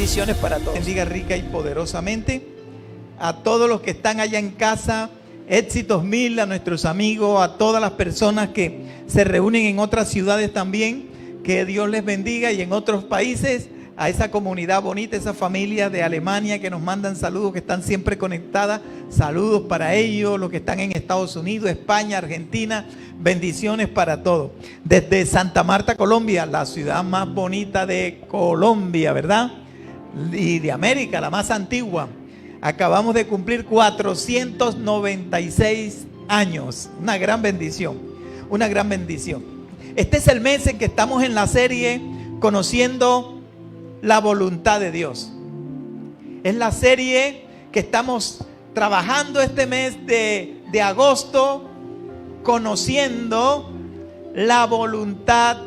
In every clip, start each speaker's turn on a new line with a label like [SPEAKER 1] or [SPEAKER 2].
[SPEAKER 1] Bendiciones para todos.
[SPEAKER 2] Bendiga rica y poderosamente a todos los que están allá en casa. Éxitos mil a nuestros amigos, a todas las personas que se reúnen en otras ciudades también. Que Dios les bendiga, y en otros países, a esa comunidad bonita, esa familia de Alemania que nos mandan saludos, que están siempre conectadas. Saludos para ellos, los que están en Estados Unidos, España, Argentina. Bendiciones para todos. Desde Santa Marta, Colombia, la ciudad más bonita de Colombia, ¿verdad? Y de América, la más antigua. Acabamos de cumplir 496 años. Una gran bendición. Una gran bendición. Este es el mes en que estamos en la serie Conociendo la Voluntad de Dios. Es la serie que estamos trabajando este mes de agosto, conociendo la voluntad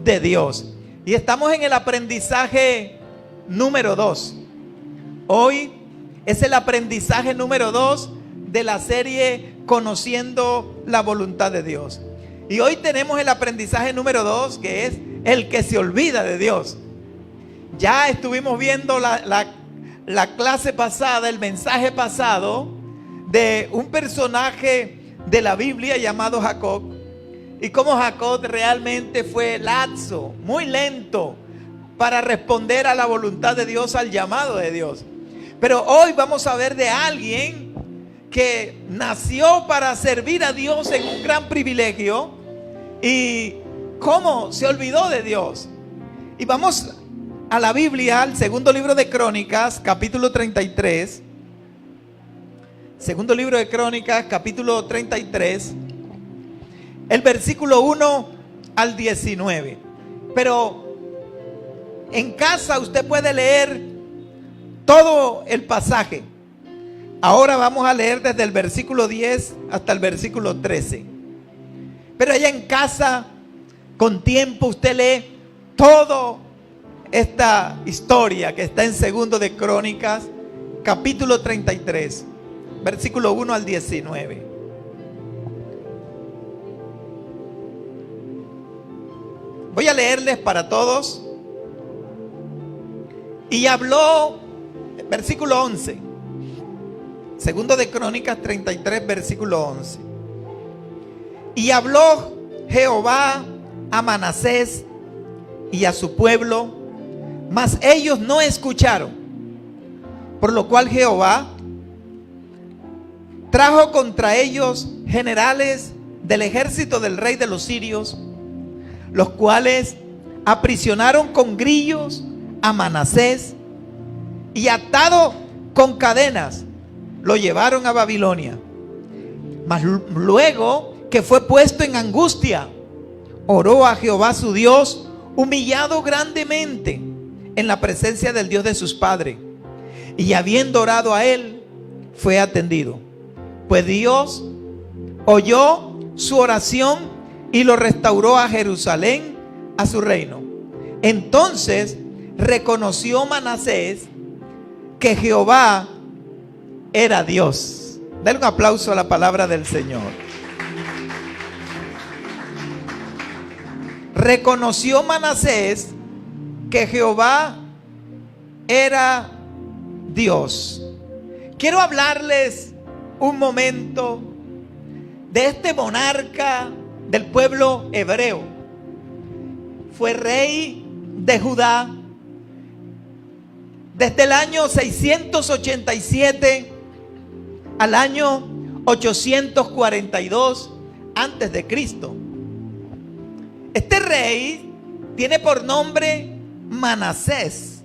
[SPEAKER 2] de Dios. Y estamos en el aprendizaje número 2. Hoy es el aprendizaje número 2 de la serie Conociendo la Voluntad de Dios. Y hoy tenemos el aprendizaje número 2, que es el que se olvida de Dios. Ya estuvimos viendo la clase pasada, el mensaje pasado, de un personaje de la Biblia llamado Jacob. Y cómo Jacob realmente fue laxo, muy lento para responder a la voluntad de Dios, al llamado de Dios. Pero hoy vamos a ver de alguien que nació para servir a Dios en un gran privilegio y cómo se olvidó de Dios. Y vamos a la Biblia, al segundo libro de Crónicas, capítulo 33. Segundo libro de Crónicas, capítulo 33, el versículo 1 al 19. Pero en casa usted puede leer todo el pasaje. Ahora vamos a leer desde el versículo 10 hasta el versículo 13. Pero allá en casa, con tiempo, usted lee toda esta historia que está en segundo de Crónicas, capítulo 33, versículo 1 al 19. Voy a leerles para todos. Y habló, versículo 11. Segundo de Crónicas 33, versículo 11. Y habló Jehová a Manasés y a su pueblo, mas ellos no escucharon. Por lo cual Jehová trajo contra ellos generales del ejército del rey de los sirios, los cuales aprisionaron con grillos a Manasés, y atado con cadenas lo llevaron a Babilonia. Mas luego que fue puesto en angustia, oró a Jehová su Dios, humillado grandemente en la presencia del Dios de sus padres, y habiendo orado a él, fue atendido. Pues Dios oyó su oración y lo restauró a Jerusalén, a su reino. Entonces reconoció Manasés que Jehová era Dios. Dale un aplauso a la palabra del Señor. Reconoció Manasés que Jehová era Dios. Quiero hablarles un momento de este monarca del pueblo hebreo. Fue rey de Judá desde el año 687 al año 842 antes de Cristo. Este rey tiene por nombre Manasés.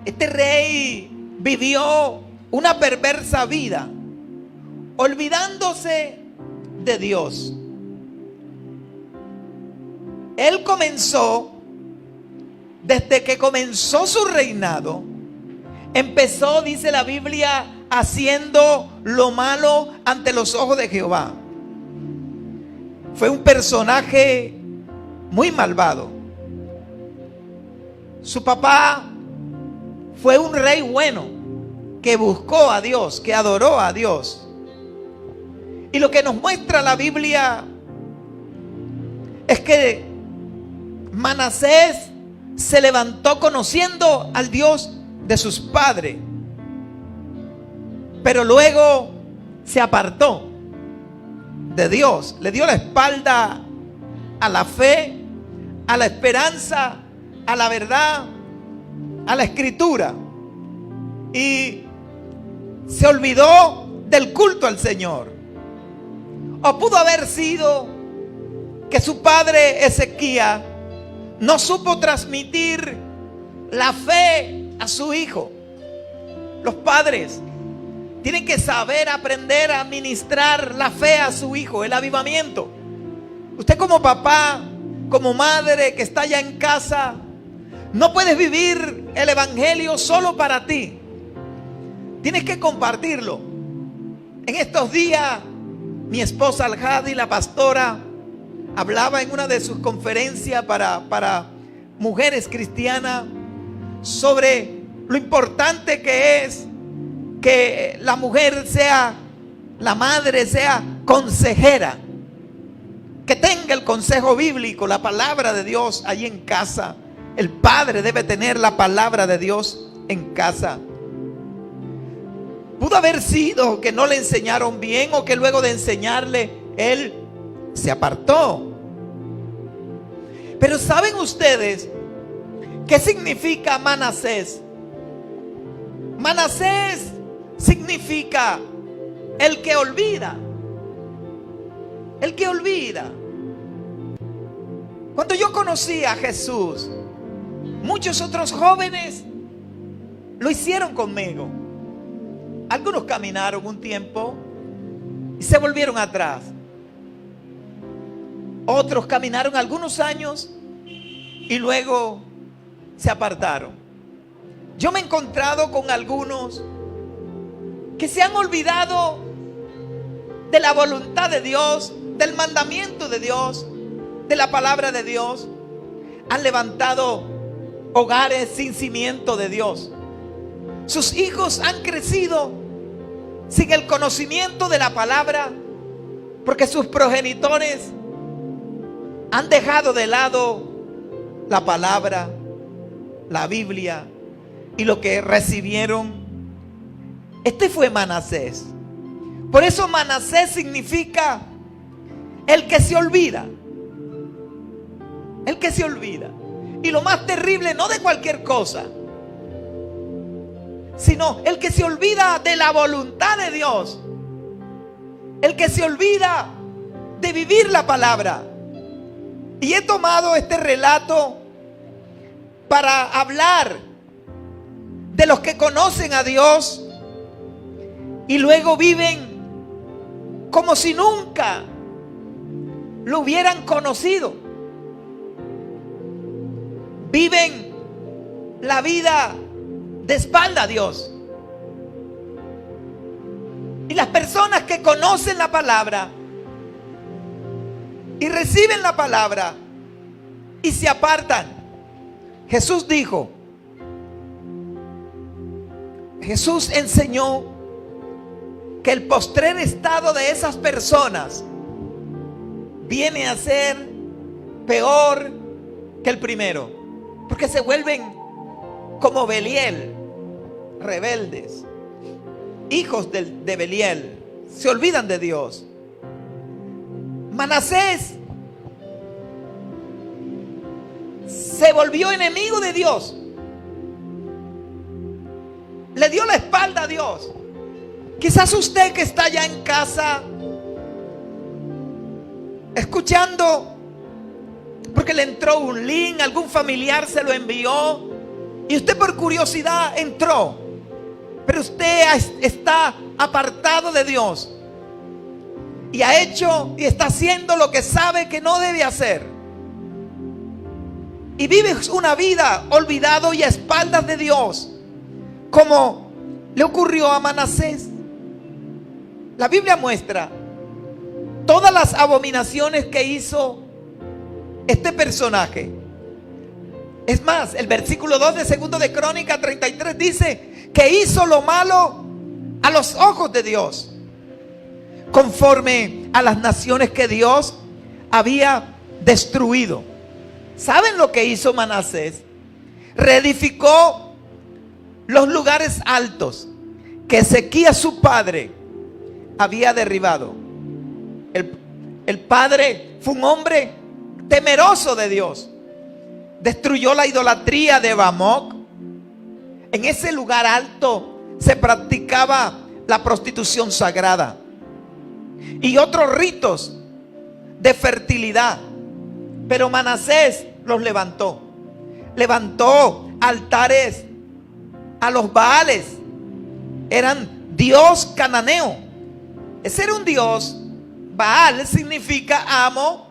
[SPEAKER 2] Este rey vivió una perversa vida, olvidándose de Dios. Él comenzó, desde que comenzó su reinado, empezó, dice la Biblia, haciendo lo malo ante los ojos de Jehová. Fue un personaje muy malvado. Su papá fue un rey bueno que buscó a Dios, que adoró a Dios. Y lo que nos muestra la Biblia es que Manasés se levantó conociendo al Dios de sus padres, pero luego se apartó de Dios, le dio la espalda a la fe, a la esperanza, a la verdad, a la escritura, y se olvidó del culto al Señor. O pudo haber sido que su padre Ezequías no supo transmitir la fe a su hijo. Los padres tienen que saber aprender a ministrar la fe a su hijo, el avivamiento. Usted como papá, como madre que está allá en casa, no puedes vivir el evangelio solo para ti. Tienes que compartirlo. En estos días, mi esposa Al-Hadi, la pastora, hablaba en una de sus conferencias para mujeres cristianas sobre lo importante que es que la mujer sea, la madre sea consejera, que tenga el consejo bíblico, la palabra de Dios allí en casa. El padre debe tener la palabra de Dios en casa. Pudo haber sido que no le enseñaron bien, o que luego de enseñarle él se apartó. Pero ¿saben ustedes qué significa Manasés? Manasés significa el que olvida. El que olvida. Cuando yo conocí a Jesús, muchos otros jóvenes lo hicieron conmigo. Algunos caminaron un tiempo y se volvieron atrás. Otros caminaron algunos años y luego se apartaron. Yo me he encontrado con algunos que se han olvidado de la voluntad de Dios, del mandamiento de Dios, de la palabra de Dios. Han levantado hogares sin cimiento de Dios. Sus hijos han crecido sin el conocimiento de la palabra, porque sus progenitores han dejado de lado la palabra, la Biblia y lo que recibieron. Este fue Manasés. Por eso Manasés significa el que se olvida. El que se olvida. Y lo más terrible, no de cualquier cosa, sino el que se olvida de la voluntad de Dios. El que se olvida de vivir la palabra. Y he tomado este relato para hablar de los que conocen a Dios y luego viven como si nunca lo hubieran conocido. Viven la vida de espalda a Dios. Y las personas que conocen la palabra y reciben la palabra y se apartan. Jesús dijo, Jesús enseñó que el postrer estado de esas personas viene a ser peor que el primero, porque se vuelven como Beliel, rebeldes, hijos de Beliel, se olvidan de Dios. Manasés se volvió enemigo de Dios, le dio la espalda a Dios. Quizás usted que está allá en casa escuchando, porque le entró un link, algún familiar se lo envió y usted por curiosidad entró, pero usted está apartado de Dios y ha hecho y está haciendo lo que sabe que no debe hacer, y vive una vida olvidado y a espaldas de Dios, como le ocurrió a Manasés. La Biblia muestra todas las abominaciones que hizo este personaje. Es más, el versículo 2 de 2 de Crónicas 33 dice que hizo lo malo a los ojos de Dios, conforme a las naciones que Dios había destruido. ¿Saben lo que hizo Manasés? reedificó los lugares altos que Ezequías su padre había derribado. El padre fue un hombre temeroso de Dios. Destruyó la idolatría de Bamoc. En ese lugar alto se practicaba la prostitución sagrada y otros ritos de fertilidad. Pero Manasés los levantó. Levantó altares a los Baales. Eran dios cananeo. Ese era un dios. Baal significa amo,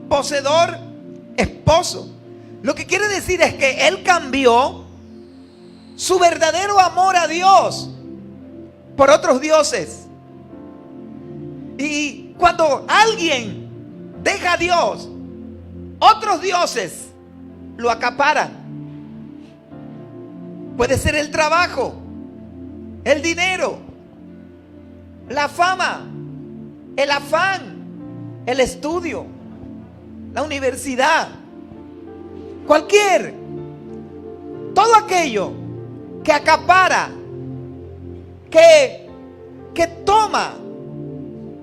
[SPEAKER 2] poseedor, esposo. Lo que quiere decir es que él cambió su verdadero amor a Dios por otros dioses. Y cuando alguien deja a Dios, otros dioses lo acaparan. Puede ser el trabajo, el dinero, la fama, el afán, el estudio, la universidad, todo aquello que acapara, que toma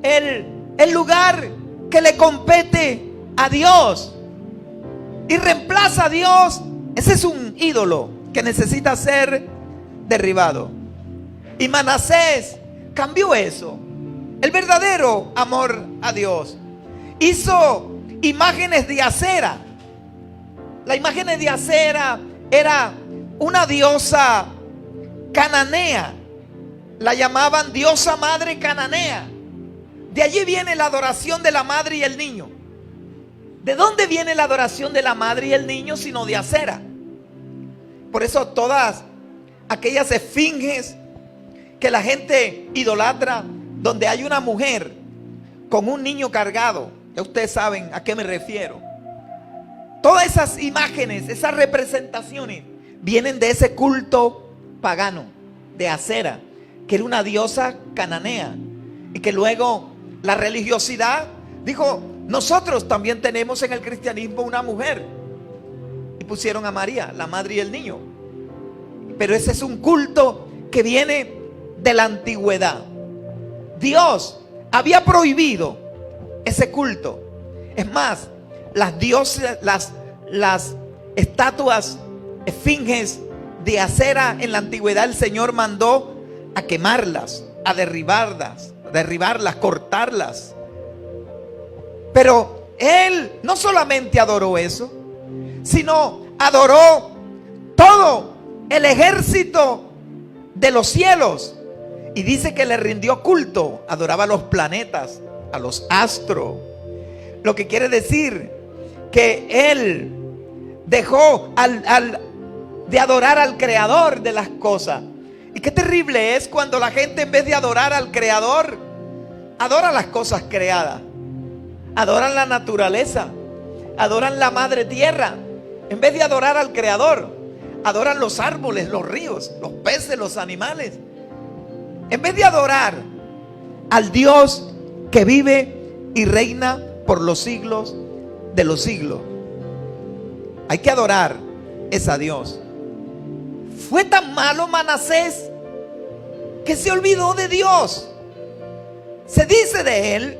[SPEAKER 2] el lugar que le compete a Dios y reemplaza a Dios. Ese es un ídolo que necesita ser derribado. Y Manasés cambió eso, el verdadero amor a Dios. Hizo imágenes de Acera. La imagen de Acera era una diosa cananea. La llamaban diosa madre cananea. De allí viene la adoración de la madre y el niño. ¿De dónde viene la adoración de la madre y el niño sino de Acera? Por eso todas aquellas esfinges que la gente idolatra, donde hay una mujer con un niño cargado, ya ustedes saben a qué me refiero. Todas esas imágenes, esas representaciones vienen de ese culto pagano de Acera, que era una diosa cananea, y que luego la religiosidad dijo: nosotros también tenemos en el cristianismo una mujer, y pusieron a María, la madre y el niño. Pero ese es un culto que viene de la antigüedad. Dios había prohibido ese culto. Es más, las dioses, las estatuas, esfinges de Acera en la antigüedad, el Señor mandó a quemarlas, a derribarlas, cortarlas. Pero Él no solamente adoró eso, sino adoró todo el ejército de los cielos. Y dice que le rindió culto, adoraba a los planetas, a los astros. Lo que quiere decir que Él dejó de adorar al creador de las cosas. Y qué terrible es cuando la gente, en vez de adorar al creador, adora las cosas creadas. Adoran la naturaleza, adoran la madre tierra. En vez de adorar al creador, adoran los árboles, los ríos, los peces, los animales. En vez de adorar al Dios que vive y reina por los siglos de los siglos. Hay que adorar a Dios. Fue tan malo Manasés que se olvidó de Dios. Se dice de él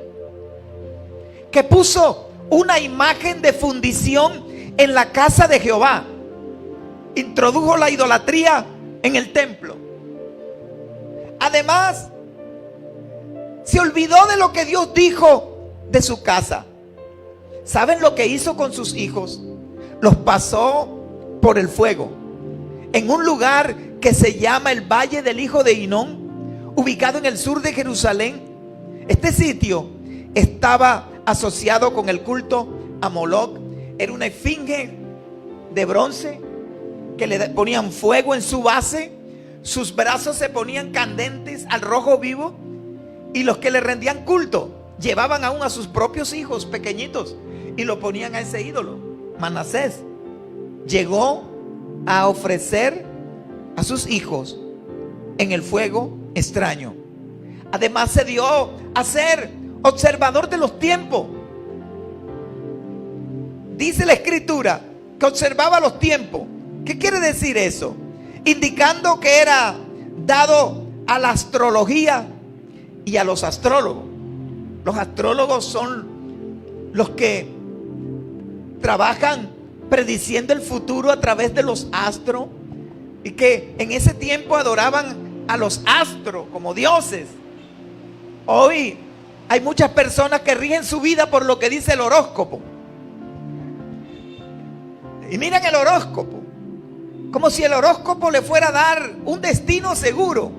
[SPEAKER 2] que puso una imagen de fundición en la casa de Jehová. Introdujo la idolatría en el templo. Además, se olvidó de lo que Dios dijo de su casa. ¿Saben lo que hizo con sus hijos? Los pasó por el fuego en un lugar que se llama el Valle del Hijo de Hinón, ubicado en el sur de Jerusalén. Este sitio estaba asociado con el culto a Moloc. Era una esfinge de bronce que le ponían fuego en su base. Sus brazos se ponían candentes al rojo vivo, y los que le rendían culto llevaban aún a sus propios hijos pequeñitos y lo ponían a ese ídolo. Manasés llegó a ofrecer a sus hijos en el fuego extraño. Además, se dio a ser observador de los tiempos. Dice la escritura que observaba los tiempos ¿Qué quiere decir eso? Indicando que era dado a la astrología y a los astrólogos. Los astrólogos son los que trabajan prediciendo el futuro a través de los astros, y que en ese tiempo adoraban a los astros como dioses. Hoy hay muchas personas que rigen su vida por lo que dice el horóscopo. Y miran el horóscopo como si el horóscopo le fuera a dar un destino seguro,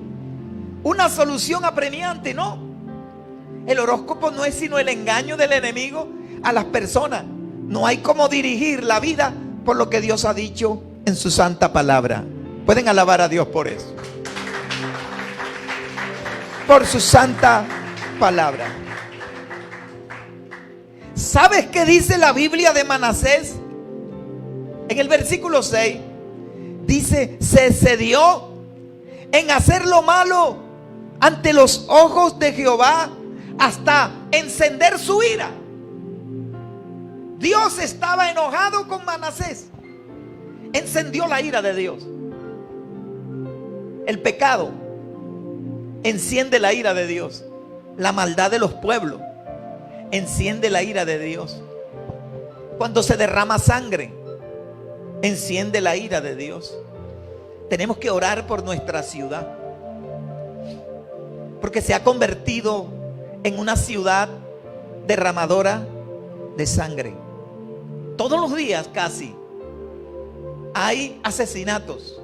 [SPEAKER 2] una solución apremiante. No, el horóscopo no es sino el engaño del enemigo a las personas. No hay cómo dirigir la vida por lo que Dios ha dicho en su santa palabra. Pueden alabar a Dios por eso, por su santa palabra. ¿Sabes qué dice la Biblia de Manasés? En el versículo 6 dice: se excedió en hacer lo malo ante los ojos de Jehová hasta encender su ira. Dios estaba enojado con Manasés. Encendió la ira de Dios. El pecado enciende la ira de Dios. La maldad de los pueblos enciende la ira de Dios. Cuando se derrama sangre, enciende la ira de Dios. Tenemos que orar por nuestra ciudad, porque se ha convertido en una ciudad derramadora de sangre. Todos los días casi hay asesinatos.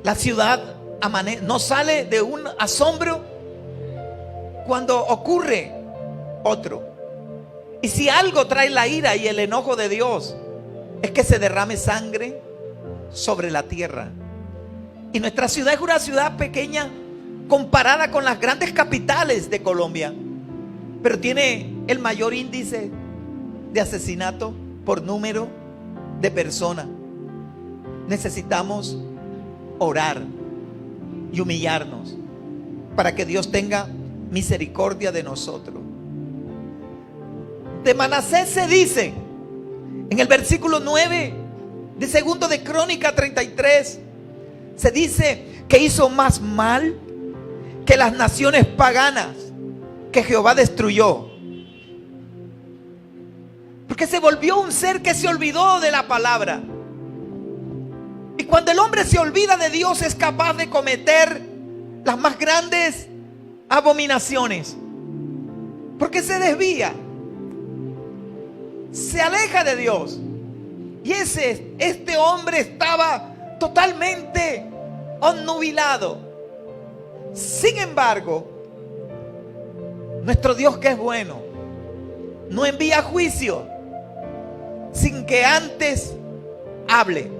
[SPEAKER 2] La ciudad no sale de un asombro cuando ocurre otro. Y si algo trae la ira y el enojo de Dios, es que se derrame sangre sobre la tierra. Y nuestra ciudad es una ciudad pequeña comparada con las grandes capitales de Colombia, pero tiene el mayor índice de asesinato por número de personas. Necesitamos orar y humillarnos para que Dios tenga misericordia de nosotros. De Manasés se dice en el versículo 9 de segundo de Crónica 33, se dice que hizo más mal que las naciones paganas que Jehová destruyó, porque se volvió un ser que se olvidó de la palabra. Y cuando el hombre se olvida de Dios, es capaz de cometer las más grandes abominaciones, porque se desvía, se aleja de Dios. Y este hombre estaba totalmente obnubilado. Sin embargo, nuestro Dios, que es bueno, no envía juicio sin que antes hable,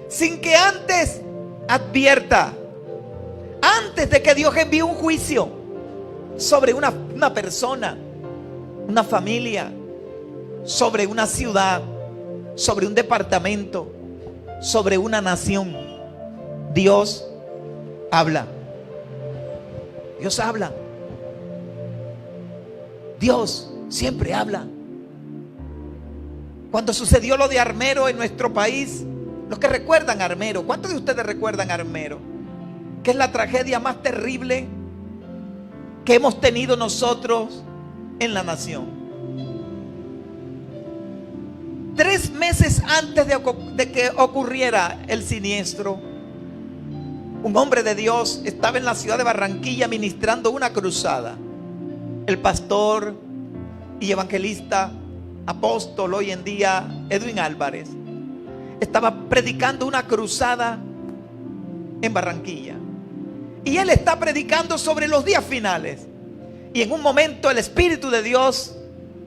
[SPEAKER 2] sin que antes advierta. Antes de que Dios envíe un juicio sobre una persona, una familia, sobre una ciudad, sobre un departamento, sobre una nación, Dios habla. Dios habla. Dios siempre habla. Cuando sucedió lo de Armero en nuestro país, los que recuerdan a Armero, ¿cuántos de ustedes recuerdan a Armero? Que es la tragedia más terrible que hemos tenido nosotros en la nación. 3 meses antes de que ocurriera el siniestro, un hombre de Dios estaba en la ciudad de Barranquilla ministrando una cruzada. El pastor y evangelista, apóstol hoy en día, Edwin Álvarez, estaba predicando una cruzada en Barranquilla. Y él está predicando sobre los días finales. Y en un momento el Espíritu de Dios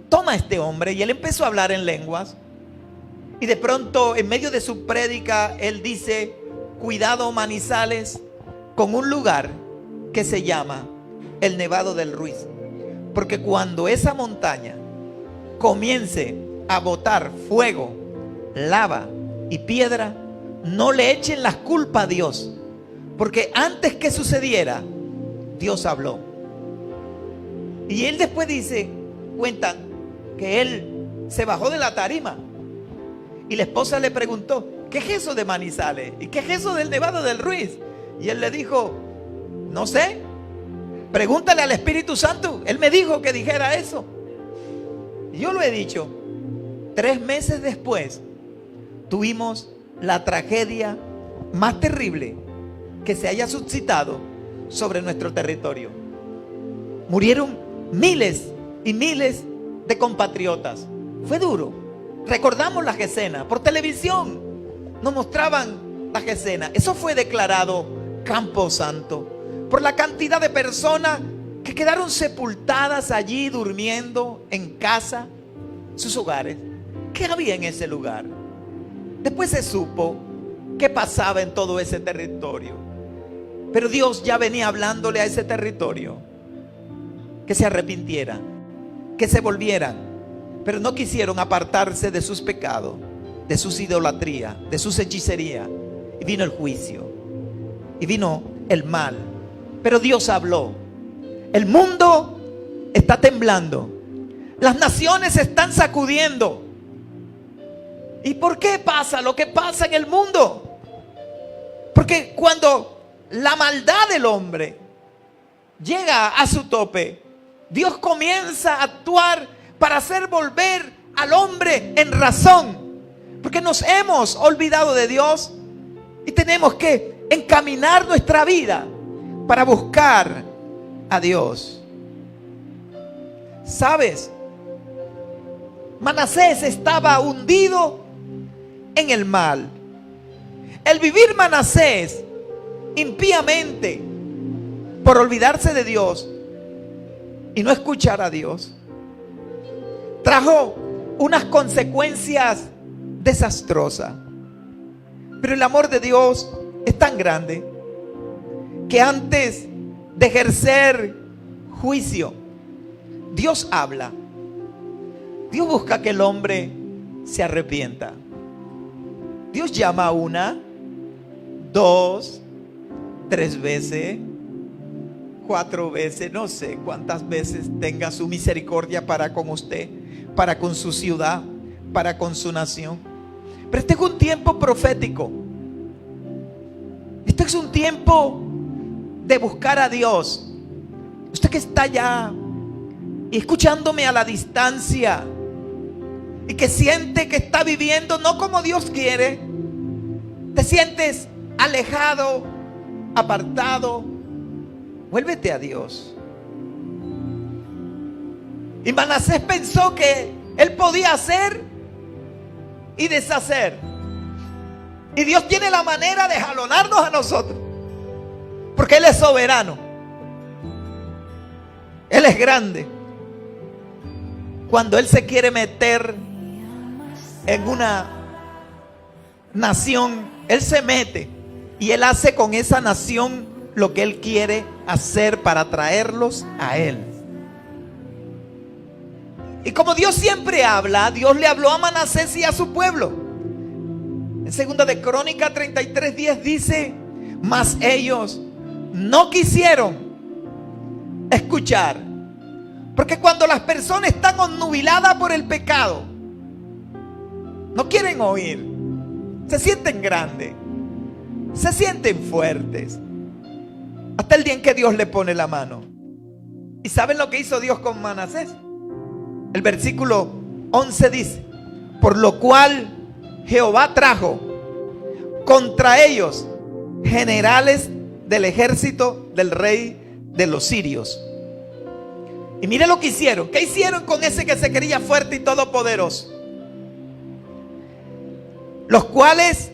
[SPEAKER 2] toma a este hombre y él empezó a hablar en lenguas. Y de pronto, en medio de su prédica, él dice: cuidado, Manizales, con un lugar que se llama el Nevado del Ruiz, porque cuando esa montaña comience a botar fuego, lava y piedra, no le echen las culpas a Dios, porque antes que sucediera, Dios habló. Y él después cuentan que él se bajó de la tarima Y la esposa le preguntó: ¿qué es eso de Manizales? ¿Y qué es eso del Nevado del Ruiz? Y él le dijo: no sé, pregúntale al Espíritu Santo. Él me dijo que dijera eso. Y yo lo he dicho. 3 meses después tuvimos la tragedia más terrible que se haya suscitado sobre nuestro territorio. Murieron miles y miles de compatriotas. Fue duro. Recordamos las escenas por televisión. Nos mostraban las escenas. Eso fue declarado Campo Santo por la cantidad de personas que quedaron sepultadas allí, durmiendo en casa, sus hogares. ¿Qué había en ese lugar? Después se supo qué pasaba en todo ese territorio. Pero Dios ya venía hablándole a ese territorio que se arrepintieran, que se volvieran. Pero no quisieron apartarse de sus pecados, de sus idolatrías, de sus hechicerías. Y vino el juicio. Y vino el mal. Pero Dios habló. El mundo está temblando. Las naciones se están sacudiendo. ¿Y por qué pasa lo que pasa en el mundo? Porque cuando la maldad del hombre llega a su tope, Dios comienza a actuar para hacer volver al hombre en razón. Porque nos hemos olvidado de Dios y tenemos que encaminar nuestra vida para buscar a Dios. ¿Sabes? Manasés estaba hundido en el mal. El vivir Manasés impíamente por olvidarse de Dios y no escuchar a Dios trajo unas consecuencias desastrosas. Pero el amor de Dios es tan grande que antes de ejercer juicio, Dios habla. Dios busca que el hombre se arrepienta. Dios llama 1, 2, 3 veces, 4 veces, no sé cuántas veces tenga su misericordia para con usted, para con su ciudad, para con su nación. Pero este es un tiempo profético. Este es un tiempo de buscar a Dios. Usted que está allá y escuchándome a la distancia y que siente que está viviendo no como Dios quiere, te sientes alejado, apartado, vuélvete a Dios. Y Manasés pensó que él podía hacer y deshacer. Y Dios tiene la manera de jalonarnos a nosotros, porque Él es soberano. Él es grande. Cuando Él se quiere meter en una nación, Él se mete y Él hace con esa nación lo que Él quiere hacer para traerlos a Él. Y como Dios siempre habla, Dios le habló a Manasés y a su pueblo. En 2 de Crónicas 33:10 dice: mas ellos no quisieron escuchar. Porque cuando las personas están obnubiladas por el pecado, no quieren oír. Se sienten grandes, se sienten fuertes, hasta el día en que Dios le pone la mano. ¿Y saben lo que hizo Dios con Manasés? El versículo 11 dice: por lo cual Jehová trajo contra ellos generales del ejército del rey de los sirios. Y mire lo que hicieron. ¿Qué hicieron con ese que se creía fuerte y todopoderoso? Los cuales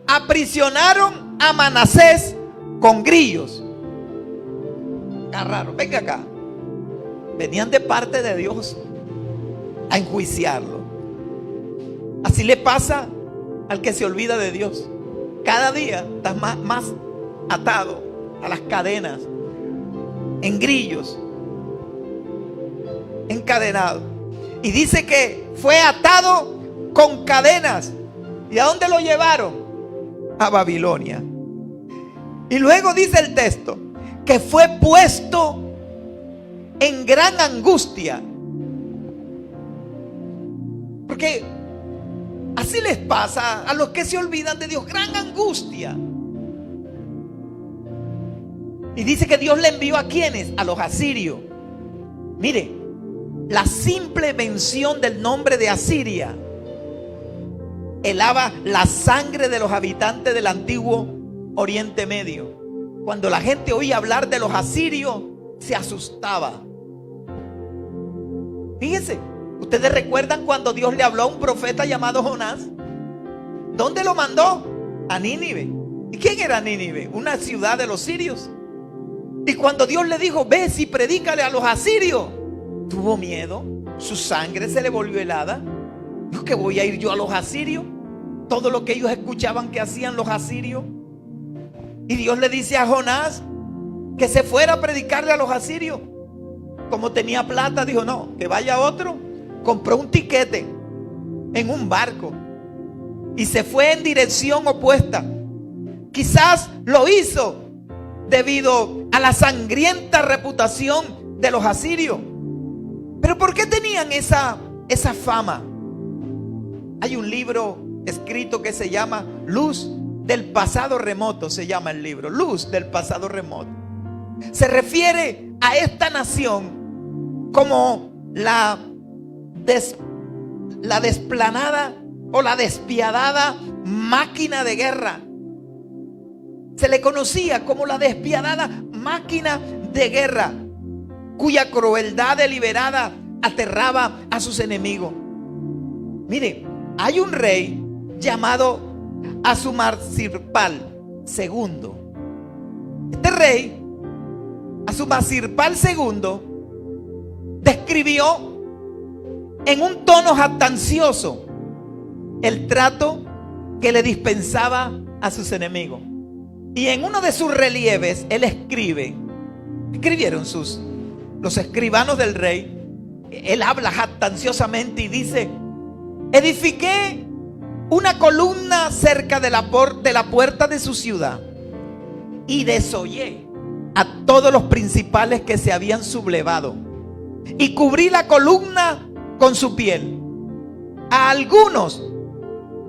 [SPEAKER 2] aprisionaron a Manasés con grillos. Agarraron, venga acá. Venían de parte de Dios a enjuiciarlo. Así le pasa al que se olvida de Dios. Cada día estás más atado a las cadenas, en grillos, encadenado. Y dice que fue atado con cadenas. ¿Y a dónde lo llevaron? A Babilonia. Y luego dice el texto que fue puesto en gran angustia. Porque Así les pasa a los que se olvidan de Dios, gran angustia. Y dice que Dios le envió ¿a quiénes? A los asirios. Mire, la simple mención del nombre de Asiria helaba la sangre de los habitantes del antiguo Oriente Medio. Cuando la gente oía hablar de los asirios, se asustaba. Fíjense, ¿ustedes recuerdan cuando Dios le habló a un profeta llamado Jonás? ¿Dónde lo mandó? A Nínive. ¿Y quién era Nínive? Una ciudad de los sirios. Y cuando Dios le dijo, ve y predícale a los asirios, tuvo miedo, su sangre se le volvió helada. ¿No que voy a ir yo a los asirios? Todo lo que ellos escuchaban que hacían los asirios. Y Dios le dice a Jonás que se fuera a predicarle a los asirios. Como tenía plata, dijo no, que vaya otro. Compró un tiquete en un barco y se fue en dirección opuesta. Quizás lo hizo debido a la sangrienta reputación de los asirios. Pero ¿por qué tenían esa fama? Hay un libro escrito que se llama Luz del pasado remoto, se llama el libro, Luz del pasado remoto. Se refiere a esta nación como la desplanada o la despiadada máquina de guerra. Se le conocía como la despiadada máquina de guerra, cuya crueldad deliberada aterraba a sus enemigos. Mire, hay un rey llamado Asumarsirbal II. Este rey, Asumarsirbal II, describió en un tono jactancioso el trato que le dispensaba a sus enemigos. Y en uno de sus relieves él escribieron los escribanos del rey. Él habla jactanciosamente y dice: edifiqué una columna cerca de la puerta de su ciudad y desollé a todos los principales que se habían sublevado y cubrí la columna con su piel. A algunos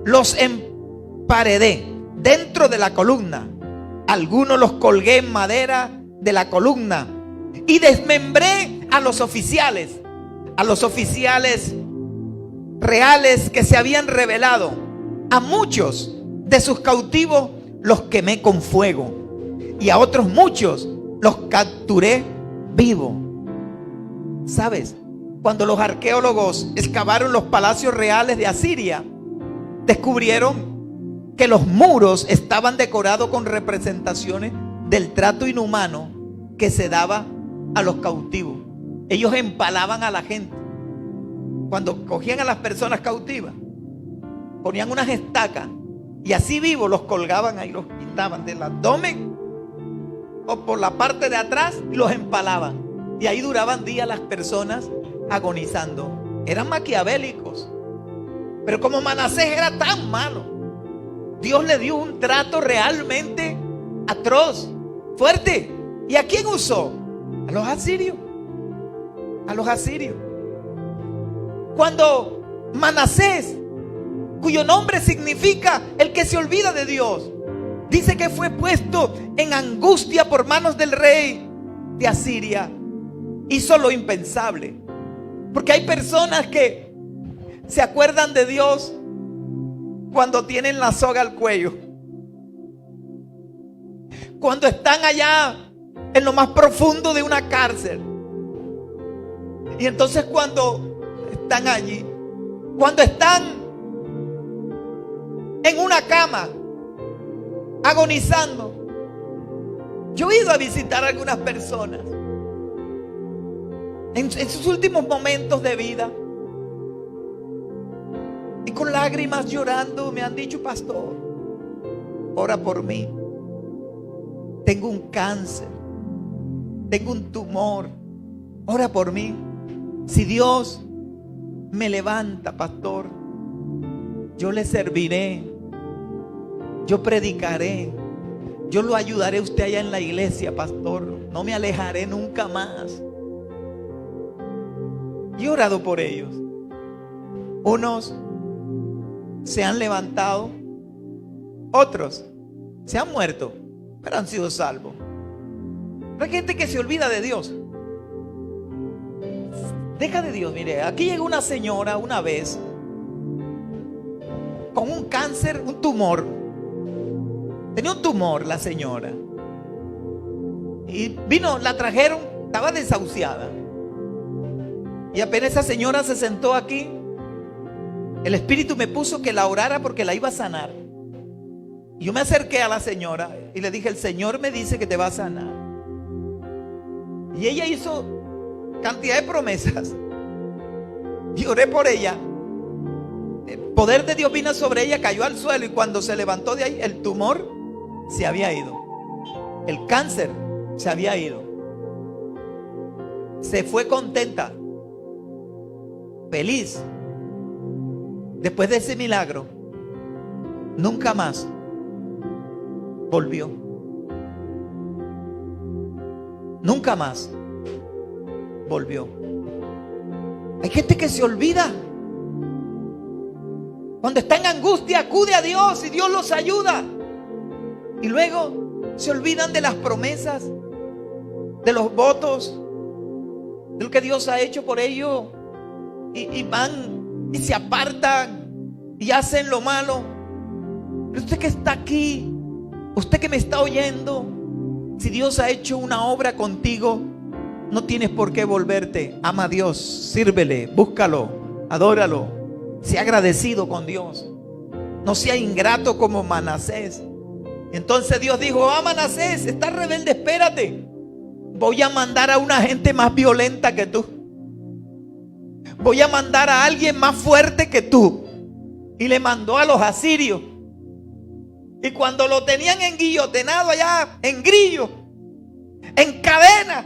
[SPEAKER 2] los emparedé dentro de la columna, algunos los colgué en madera de la columna y desmembré a los oficiales reales que se habían rebelado. A muchos de sus cautivos los quemé con fuego y a otros muchos los capturé vivos. ¿Sabes? Cuando los arqueólogos excavaron los palacios reales de Asiria, descubrieron que los muros estaban decorados con representaciones del trato inhumano que se daba a los cautivos. Ellos empalaban a la gente. Cuando cogían a las personas cautivas, ponían unas estacas y así vivos los colgaban ahí, los quitaban del abdomen o por la parte de atrás y los empalaban. Y ahí duraban días las personas agonizando. Eran maquiavélicos. Pero como Manasés era tan malo, Dios le dio un trato realmente atroz, fuerte. ¿Y a quién usó? A los asirios. A los asirios. Cuando Manasés, cuyo nombre significa el que se olvida de Dios, dice que fue puesto en angustia por manos del rey de Asiria, hizo lo impensable. Porque hay personas que se acuerdan de Dios cuando tienen la soga al cuello, cuando están allá en lo más profundo de una cárcel. Y entonces cuando están allí, cuando están en una cama agonizando, yo he ido a visitar a algunas personas en sus últimos momentos de vida, y con lágrimas llorando me han dicho: pastor, ora por mí, tengo un cáncer, tengo un tumor, ora por mí. Si Dios me levanta, pastor, yo le serviré, yo predicaré, yo lo ayudaré a usted allá en la iglesia, pastor, no me alejaré nunca más. Y he orado por ellos. Unos se han levantado, otros se han muerto, pero han sido salvos. Pero hay gente que se olvida de Dios. Deja de Dios. Mire, aquí llegó una señora una vez con un cáncer, un tumor. Tenía un tumor la señora. Y vino, la trajeron, estaba desahuciada. Y apenas esa señora se sentó aquí, el Espíritu me puso que la orara porque la iba a sanar. Y yo me acerqué a la señora y le dije: el Señor me dice que te va a sanar. Y ella hizo cantidad de promesas. Y oré por ella. El poder de Dios vino sobre ella, cayó al suelo, y cuando se levantó de ahí, el tumor se había ido. El cáncer se había ido. Se fue contenta, feliz. Después de ese milagro, nunca más volvió. Nunca más volvió. Hay gente que se olvida. Cuando está en angustia, acude a Dios y Dios los ayuda. Y luego se olvidan de las promesas, de los votos, de lo que Dios ha hecho por ellos. Y van y se apartan y hacen lo malo. Pero usted que está aquí, usted que me está oyendo, si Dios ha hecho una obra contigo, no tienes por qué volverte. Ama a Dios, sírvele, búscalo, adóralo, sea agradecido con Dios. No sea ingrato como Manasés. Entonces Dios dijo: Manasés, estás rebelde, espérate. Voy a mandar a una gente más violenta que tú. Voy a mandar a alguien más fuerte que tú. Y le mandó a los asirios. Y cuando lo tenían enguillotenado allá, en grillo, en cadena,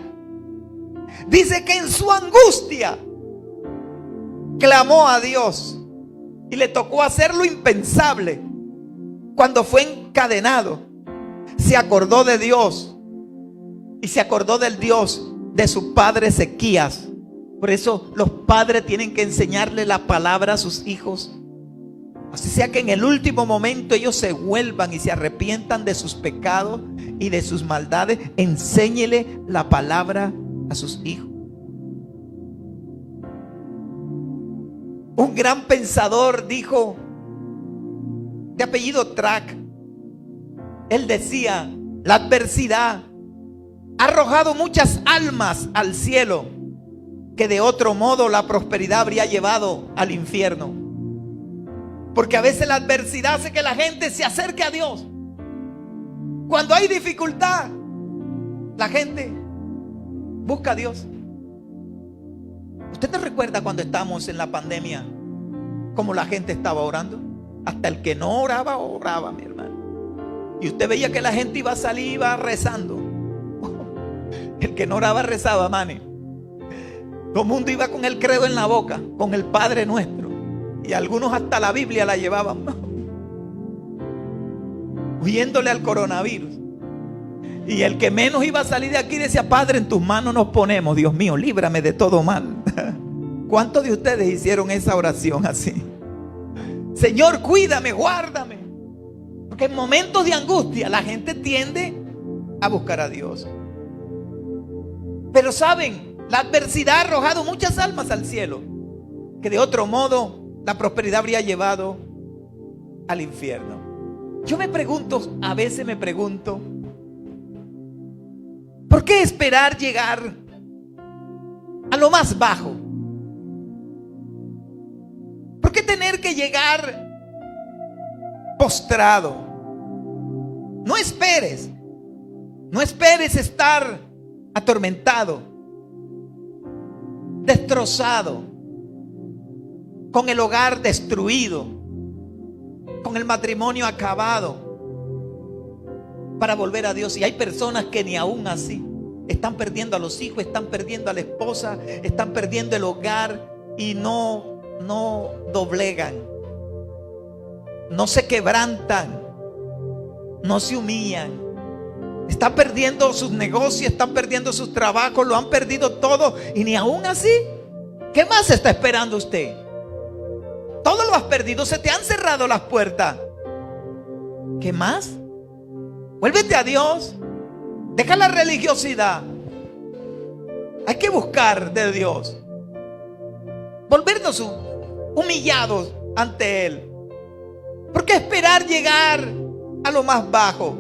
[SPEAKER 2] dice que en su angustia clamó a Dios. Y le tocó hacer lo impensable. Cuando fue encadenado, se acordó de Dios. Y se acordó del Dios de su padre Ezequías. Por eso los padres tienen que enseñarle la palabra a sus hijos. Así sea que en el último momento ellos se vuelvan y se arrepientan de sus pecados y de sus maldades. Enséñele la palabra a sus hijos. Un gran pensador dijo, de apellido Track, él decía: la adversidad ha arrojado muchas almas al cielo que de otro modo la prosperidad habría llevado al infierno. Porque a veces la adversidad hace que la gente se acerque a Dios. Cuando hay dificultad, la gente busca a Dios. ¿Usted te recuerda cuando estábamos en la pandemia cómo la gente estaba orando? Hasta el que no oraba, oraba, mi hermano. Y usted veía que la gente iba a salir, iba rezando. El que no oraba rezaba, mane. Todo el mundo iba con el credo en la boca, con el Padre Nuestro. Y algunos hasta la Biblia la llevaban, huyéndole al coronavirus. Y el que menos iba a salir de aquí decía: Padre, en tus manos nos ponemos, Dios mío, líbrame de todo mal. ¿Cuántos de ustedes hicieron esa oración así? Señor, cuídame, guárdame. Porque en momentos de angustia la gente tiende a buscar a Dios. Pero saben, la adversidad ha arrojado muchas almas al cielo que de otro modo la prosperidad habría llevado al infierno. Yo me pregunto, a veces me pregunto, ¿por qué esperar llegar a lo más bajo? ¿Por qué tener que llegar postrado? No esperes estar atormentado, destrozado, con el hogar destruido, con el matrimonio acabado, para volver a Dios. Y hay personas que ni aún así están perdiendo a los hijos, están perdiendo a la esposa, están perdiendo el hogar y no doblegan, no se quebrantan, no se humillan. Están perdiendo sus negocios, están perdiendo sus trabajos, lo han perdido todo y ni aún así. ¿Qué más está esperando usted? Todo lo has perdido, se te han cerrado las puertas. ¿Qué más? Vuélvete a Dios. Deja la religiosidad. Hay que buscar de Dios. Volvernos humillados ante Él. ¿Por qué esperar llegar a lo más bajo?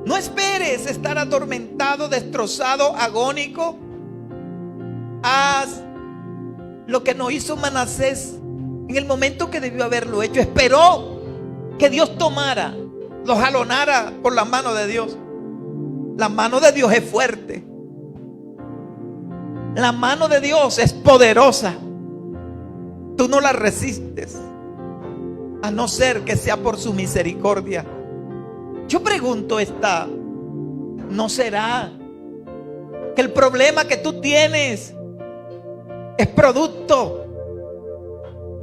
[SPEAKER 2] No esperes estar atormentado, destrozado, agónico. Haz lo que no hizo Manasés en el momento que debió haberlo hecho. Esperó que Dios tomara, lo jalonara por la mano de Dios. La mano de Dios es fuerte. La mano de Dios es poderosa. Tú no la resistes, a no ser que sea por su misericordia. Yo pregunto ¿no será que el problema que tú tienes es producto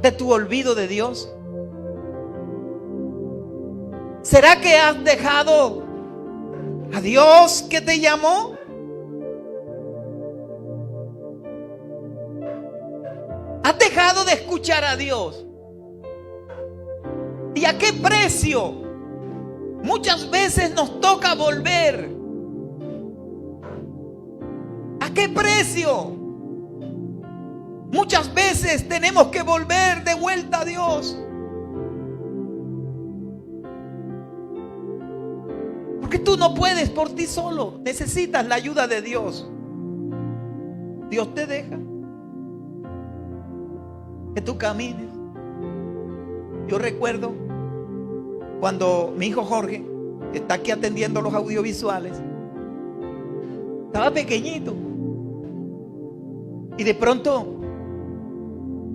[SPEAKER 2] de tu olvido de Dios? ¿Será que has dejado a Dios que te llamó? ¿Has dejado de escuchar a Dios? ¿Y a qué precio? Muchas veces nos toca volver. ¿A qué precio? Muchas veces tenemos que volver de vuelta a Dios. Porque tú no puedes por ti solo. Necesitas la ayuda de Dios. Dios te deja que tú camines. Yo recuerdo cuando mi hijo Jorge está aquí atendiendo los audiovisuales. Estaba pequeñito y de pronto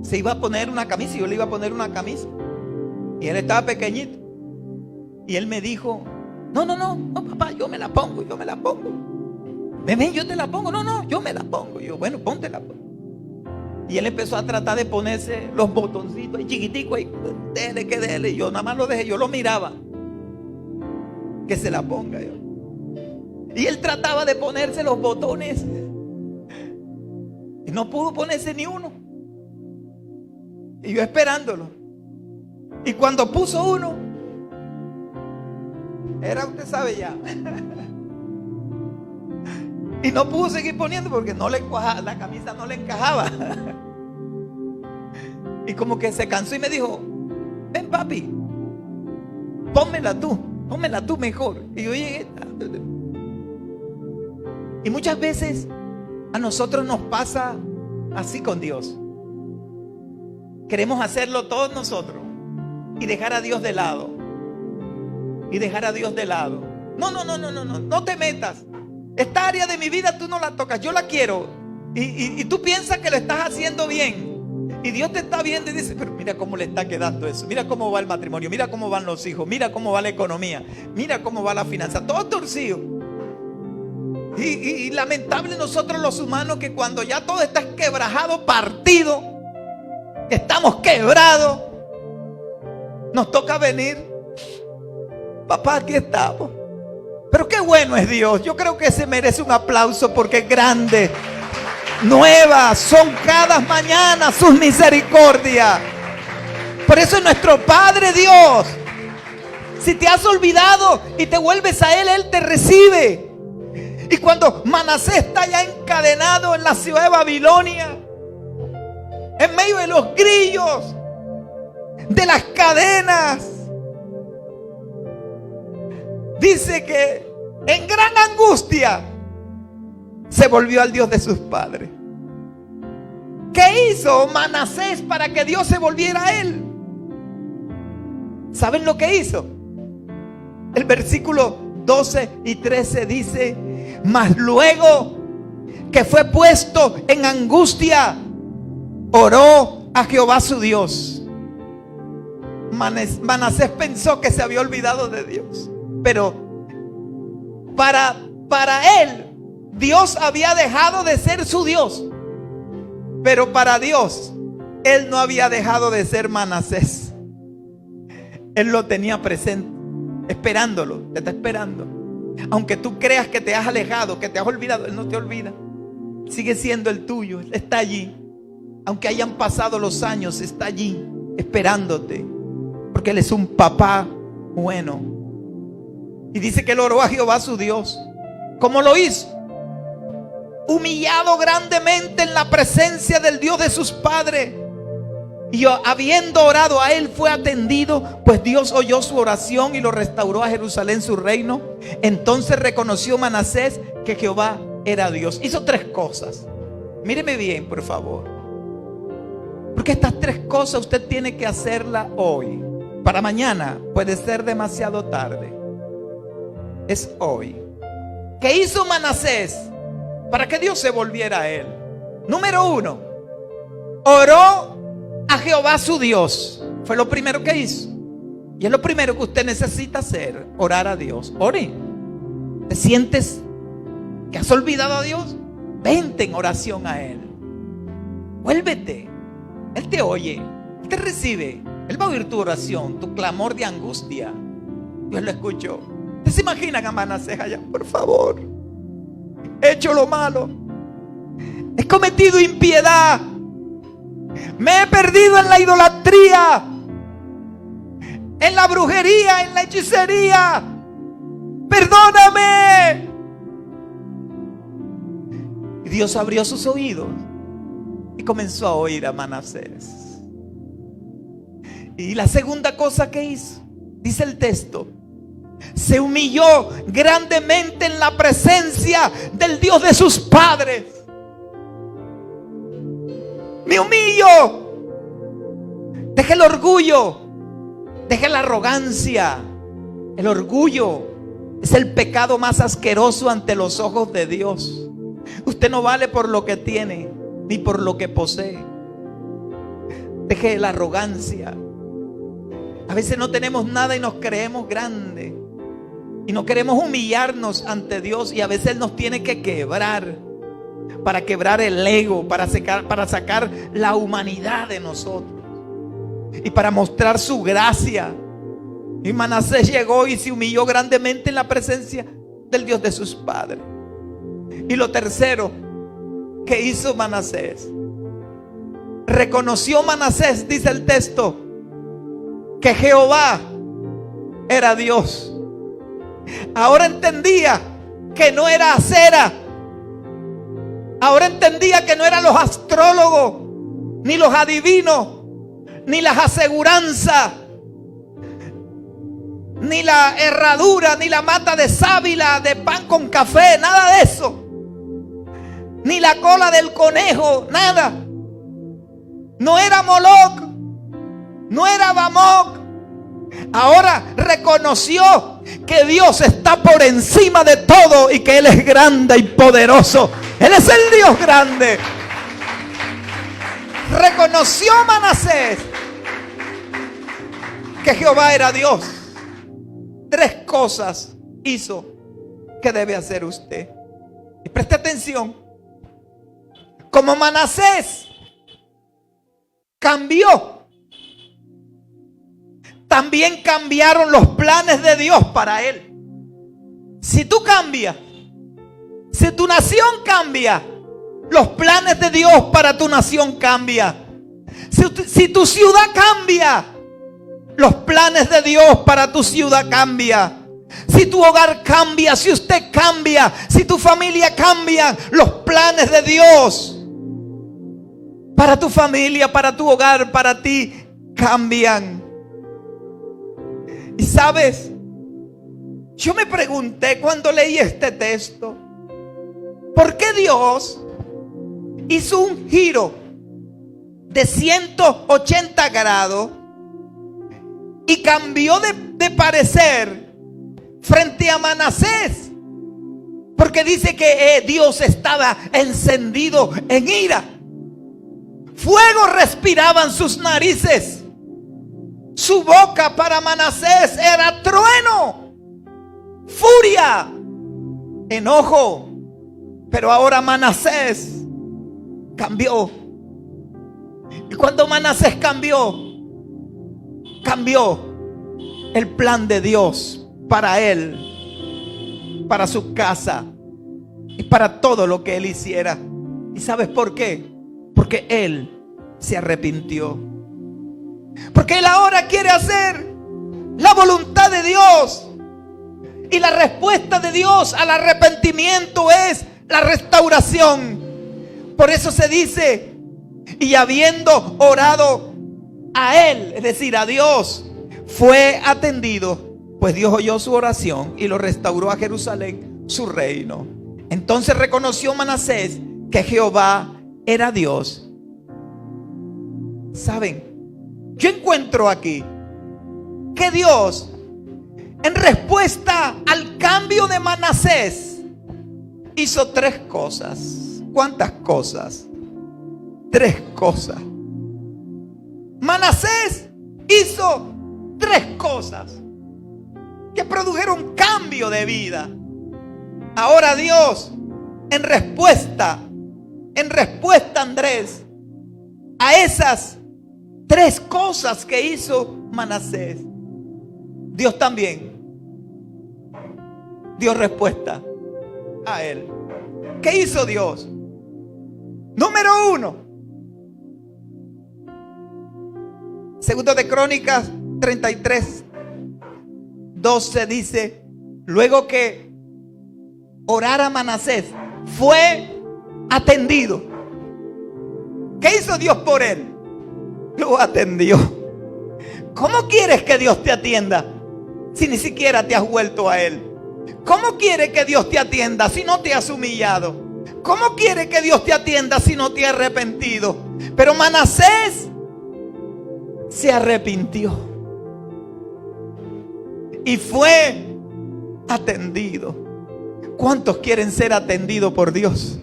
[SPEAKER 2] se iba a poner una camisa y yo le iba a poner una camisa y él estaba pequeñito y él me dijo: no, papá, yo me la pongo. Ven, yo te la pongo. No, yo me la pongo. Y yo, bueno, póntela. Y él empezó a tratar de ponerse los botoncitos ahí chiquiticos ahí, dele. Yo nada más lo dejé, yo lo miraba. Que se la ponga yo. Y él trataba de ponerse los botones y no pudo ponerse ni uno. Y yo esperándolo. Y cuando puso uno, era, usted sabe ya. Y no pudo seguir poniendo porque no le encajaba, la camisa no le encajaba. Y como que se cansó y me dijo: ven, papi, pónmela tú mejor. Y yo llegué. Y muchas veces a nosotros nos pasa así con Dios. Queremos hacerlo todos nosotros y dejar a Dios de lado. No te metas. Esta área de mi vida tú no la tocas, yo la quiero. Y tú piensas que lo estás haciendo bien. Y Dios te está viendo y dice: pero mira cómo le está quedando eso. Mira cómo va el matrimonio, mira cómo van los hijos, mira cómo va la economía, mira cómo va la finanza. Todo torcido. Y lamentable nosotros los humanos, que cuando ya todo está quebrajado, partido, estamos quebrados, nos toca venir: papá, aquí estamos. Pero qué bueno es Dios. Yo creo que se merece un aplauso porque es grande. Nuevas son cada mañana sus misericordias. Por eso es nuestro Padre Dios. Si te has olvidado y te vuelves a Él te recibe. Y cuando Manasés está ya encadenado en la ciudad de Babilonia, en medio de los grillos, de las cadenas, dice que en gran angustia se volvió al Dios de sus padres. ¿Qué hizo Manasés para que Dios se volviera a él? ¿Saben lo que hizo? El versículo 12 y 13 dice: mas luego que fue puesto en angustia, oró a Jehová su Dios. Manasés pensó que se había olvidado de Dios, pero para él Dios había dejado de ser su Dios. Pero para Dios él no había dejado de ser Manasés. Él lo tenía presente, esperándolo. Te está esperando. Aunque tú creas que te has alejado, que te has olvidado, Él no te olvida. Sigue siendo el tuyo. Él está allí. Aunque hayan pasado los años, está allí. esperándote, porque Él es un papá bueno. Y dice que él oró a Jehová su Dios. ¿Cómo lo hizo? Humillado grandemente en la presencia del Dios de sus padres. Y habiendo orado a él, fue atendido, pues Dios oyó su oración y lo restauró a Jerusalén su reino. Entonces reconoció Manasés que Jehová era Dios. Hizo 3 cosas. Míreme bien, por favor, porque estas 3 cosas usted tiene que hacerlas hoy. Para mañana puede ser demasiado tarde. Es hoy. ¿Qué hizo Manasés para que Dios se volviera a él? Número 1, oró a Jehová su Dios. Fue lo primero que hizo. Y es lo primero que usted necesita hacer: orar a Dios. Ore. ¿Te sientes que has olvidado a Dios? Vente en oración a Él. Vuélvete. Él te oye, Él te recibe. Él va a oír tu oración, tu clamor de angustia. Dios lo escuchó. ¿Ustedes se imaginan a Manasés allá? Por favor, he hecho lo malo, he cometido impiedad, me he perdido en la idolatría, en la brujería, en la hechicería. Perdóname. Y Dios abrió sus oídos y comenzó a oír a Manasés. Y la segunda cosa que hizo, dice el texto, se humilló grandemente en la presencia del Dios de sus padres. Me humillo. Deje el orgullo, deje la arrogancia. El orgullo es el pecado más asqueroso ante los ojos de Dios. Usted no vale por lo que tiene ni por lo que posee. Deje la arrogancia. A veces no tenemos nada y nos creemos grandes y no queremos humillarnos ante Dios, y a veces Él nos tiene que quebrar para quebrar el ego, para sacar la humanidad de nosotros y para mostrar su gracia. Y Manasés llegó y se humilló grandemente en la presencia del Dios de sus padres. Y lo tercero que hizo Manasés, reconoció Manasés, dice el texto, que Jehová era Dios. Ahora entendía que no era Acera. Ahora entendía que no eran los astrólogos, ni los adivinos, ni las aseguranzas, ni la herradura, ni la mata de sábila de pan con café, nada de eso. Ni la cola del conejo, nada. No era Moloc, no era Bamoc. Ahora reconoció que Dios está por encima de todo y que Él es grande y poderoso. Él es el Dios grande. Reconoció Manasés que Jehová era Dios. 3 cosas hizo que debe hacer usted. Y preste atención. Como Manasés cambió, también cambiaron los planes de Dios para él. Si tú cambias, si tu nación cambia, los planes de Dios para tu nación cambian. Si tu ciudad cambia, los planes de Dios para tu ciudad cambian. Si tu hogar cambia, si usted cambia, si tu familia cambia, los planes de Dios para tu familia, para tu hogar, para ti cambian. Y sabes, yo me pregunté cuando leí este texto, ¿por qué Dios hizo un giro de 180 grados y cambió de parecer frente a Manasés? Porque dice que Dios estaba encendido en ira. Fuego respiraban sus narices. Su boca para Manasés era trueno, furia, enojo. Pero ahora Manasés cambió. Y cuando Manasés cambió el plan de Dios para él, para su casa y para todo lo que él hiciera. ¿Y sabes por qué? Porque él se arrepintió. Porque él ahora quiere hacer la voluntad de Dios. Y la respuesta de Dios al arrepentimiento es la restauración. Por eso se dice, y habiendo orado a él, es decir, a Dios, fue atendido, pues Dios oyó su oración y lo restauró a Jerusalén, su reino. Entonces reconoció Manasés que Jehová era Dios. ¿Saben? Yo encuentro aquí que Dios, en respuesta al cambio de Manasés, hizo 3 cosas. ¿Cuántas cosas? 3 cosas. Manasés hizo 3 cosas que produjeron cambio de vida. Ahora Dios, en respuesta, Andrés, a esas 3 cosas que hizo Manasés, Dios también dio respuesta a él. ¿Qué hizo Dios? Número 1, Segundo de Crónicas 33:12 dice: luego que orara Manasés, fue atendido. ¿Qué hizo Dios por él? Lo atendió. ¿Cómo quieres que Dios te atienda si ni siquiera te has vuelto a él? ¿Cómo quiere que Dios te atienda si no te has humillado? ¿Cómo quiere que Dios te atienda si no te has arrepentido? Pero Manasés se arrepintió y fue atendido. ¿Cuántos quieren ser atendidos por Dios?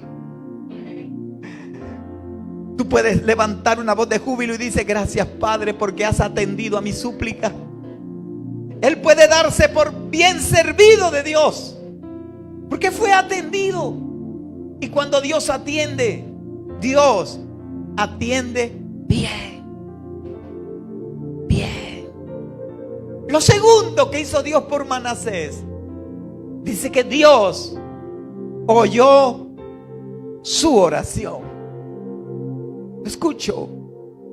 [SPEAKER 2] Tú puedes levantar una voz de júbilo y dice: gracias, Padre, porque has atendido a mi súplica. Él puede darse por bien servido de Dios, porque fue atendido. Y cuando Dios atiende bien. Bien. Lo segundo que hizo Dios por Manasés, dice que Dios oyó su oración. Escucho.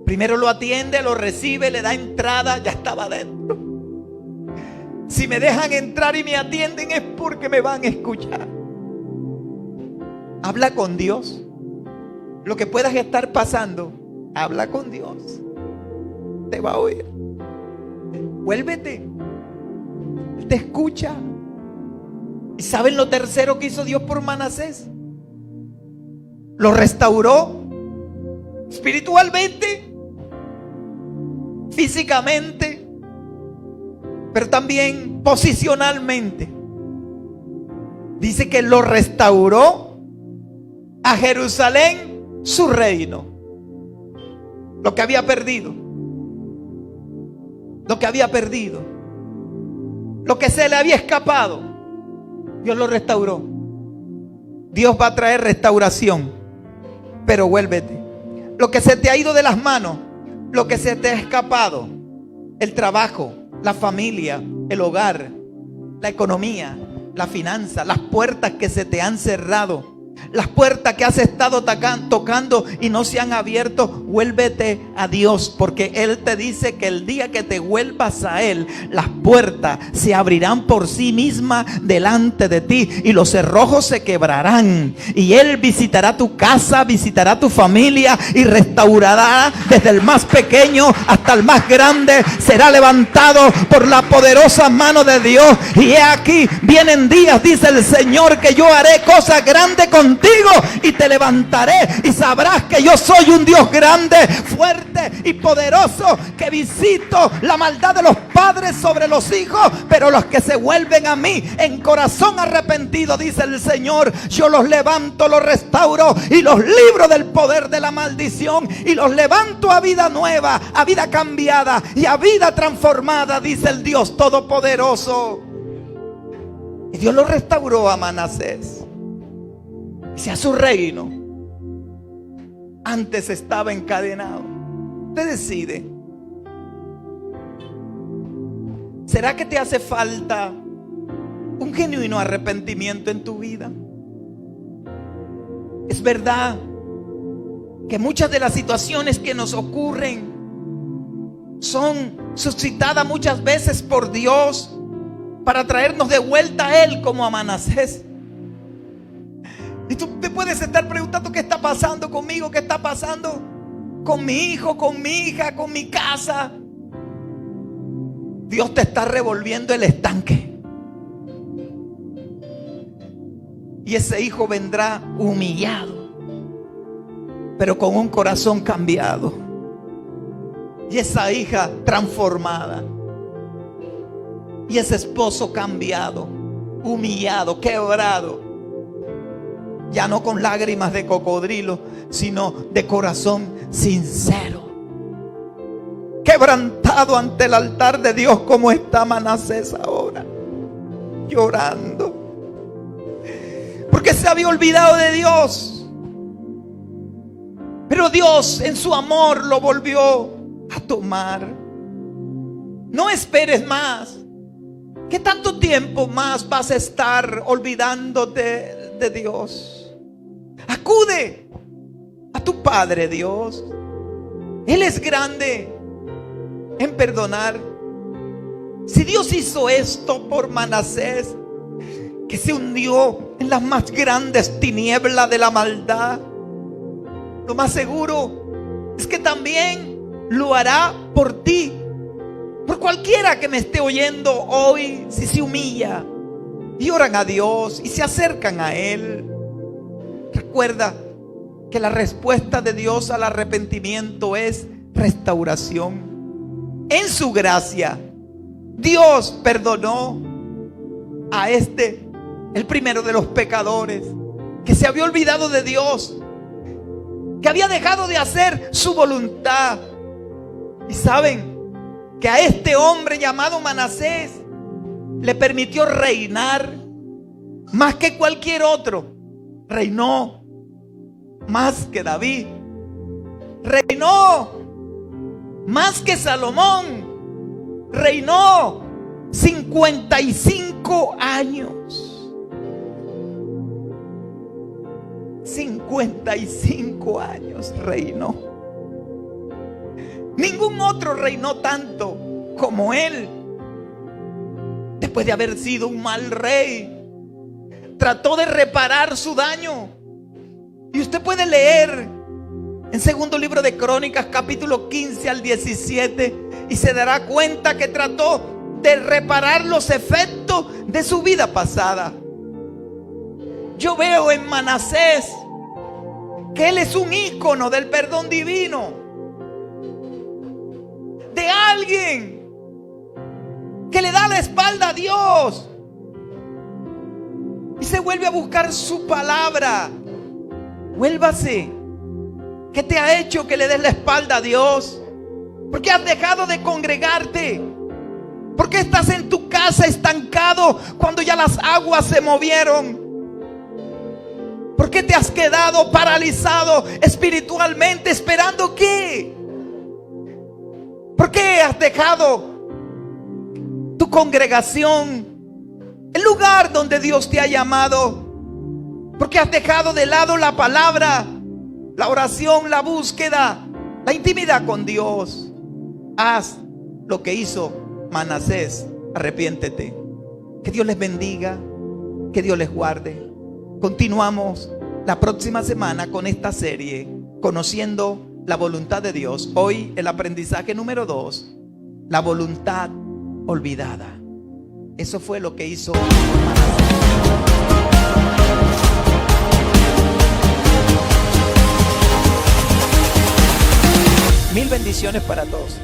[SPEAKER 2] Primero lo atiende, lo recibe, le da entrada, ya estaba dentro. Si me dejan entrar y me atienden es porque me van a escuchar. Habla con Dios. Lo que puedas estar pasando, habla con Dios. Te va a oír. Vuélvete. Él te escucha. ¿Y saben lo tercero que hizo Dios por Manasés? Lo restauró espiritualmente, físicamente, pero también posicionalmente. Dice que lo restauró a Jerusalén, su reino. Lo que había perdido, lo que se le había escapado, Dios lo restauró. Dios va a traer restauración, pero vuélvete. Lo que se te ha ido de las manos, lo que se te ha escapado, el trabajo, la familia, el hogar, la economía, la finanza, las puertas que se te han cerrado, las puertas que has estado tocando y no se han abierto, vuélvete a Dios, porque Él te dice que el día que te vuelvas a Él, las puertas se abrirán por sí mismas delante de ti y los cerrojos se quebrarán, y Él visitará tu casa, visitará tu familia y restaurará desde el más pequeño hasta el más grande. Será levantado por la poderosa mano de Dios. Y he aquí, vienen días, dice el Señor, que yo haré cosas grandes contigo y te levantaré y sabrás que yo soy un Dios grande, fuerte y poderoso, que visito la maldad de los padres sobre los hijos, pero los que se vuelven a mí en corazón arrepentido, dice el Señor, yo los levanto, los restauro y los libro del poder de la maldición y los levanto a vida nueva, a vida cambiada y a vida transformada, dice el Dios Todopoderoso. Y Dios lo restauró a Manasés hacia su reino. Antes estaba encadenado. Usted decide. ¿Será que te hace falta un genuino arrepentimiento en tu vida? Es verdad que muchas de las situaciones que nos ocurren son suscitadas muchas veces por Dios para traernos de vuelta a Él, como a Manasés. Y tú te puedes estar preguntando: ¿qué está pasando conmigo? ¿Qué está pasando con mi hijo, con mi hija, con mi casa? Dios te está revolviendo el estanque. Y ese hijo vendrá humillado, pero con un corazón cambiado. Y esa hija transformada. Y ese esposo cambiado, humillado, quebrado. Ya no con lágrimas de cocodrilo, sino de corazón sincero. Quebrantado ante el altar de Dios, como está Manasés ahora, llorando. Porque se había olvidado de Dios. Pero Dios en su amor lo volvió a tomar. No esperes más. ¿Qué tanto tiempo más vas a estar olvidándote de Dios? Acude a tu Padre Dios. Él es grande en perdonar. Si Dios hizo esto por Manasés, que se hundió en las más grandes tinieblas de la maldad, lo más seguro es que también lo hará por ti, por cualquiera que me esté oyendo hoy. Si se humilla y oran a Dios y se acercan a Él, recuerda que la respuesta de Dios al arrepentimiento es restauración. En su gracia, Dios perdonó a el primero de los pecadores, que se había olvidado de Dios, que había dejado de hacer su voluntad. Y saben que a este hombre llamado Manasés le permitió reinar más que cualquier otro. Reinó más que David, reinó más que Salomón, reinó 55 años. 55 años reinó. Ningún otro reinó tanto como él. Después de haber sido un mal rey, trató de reparar su daño. Y usted puede leer en segundo libro de Crónicas, capítulo 15 al 17, y se dará cuenta que trató de reparar los efectos de su vida pasada. Yo veo en Manasés que él es un ícono del perdón divino, de alguien que le da la espalda a Dios y se vuelve a buscar su palabra. Vuélvase. ¿Qué te ha hecho que le des la espalda a Dios? ¿Por qué has dejado de congregarte? ¿Por qué estás en tu casa estancado cuando ya las aguas se movieron? ¿Por qué te has quedado paralizado espiritualmente esperando qué? ¿Por qué has dejado tu congregación, el lugar donde Dios te ha llamado? ¿Por qué has dejado de lado la palabra, la oración, la búsqueda, la intimidad con Dios? Haz lo que hizo Manasés. Arrepiéntete. Que Dios les bendiga, que Dios les guarde. Continuamos la próxima semana con esta serie, conociendo la voluntad de Dios. Hoy el aprendizaje número 2, la voluntad olvidada. Eso fue lo que hizo Manasés. 1000 bendiciones para todos.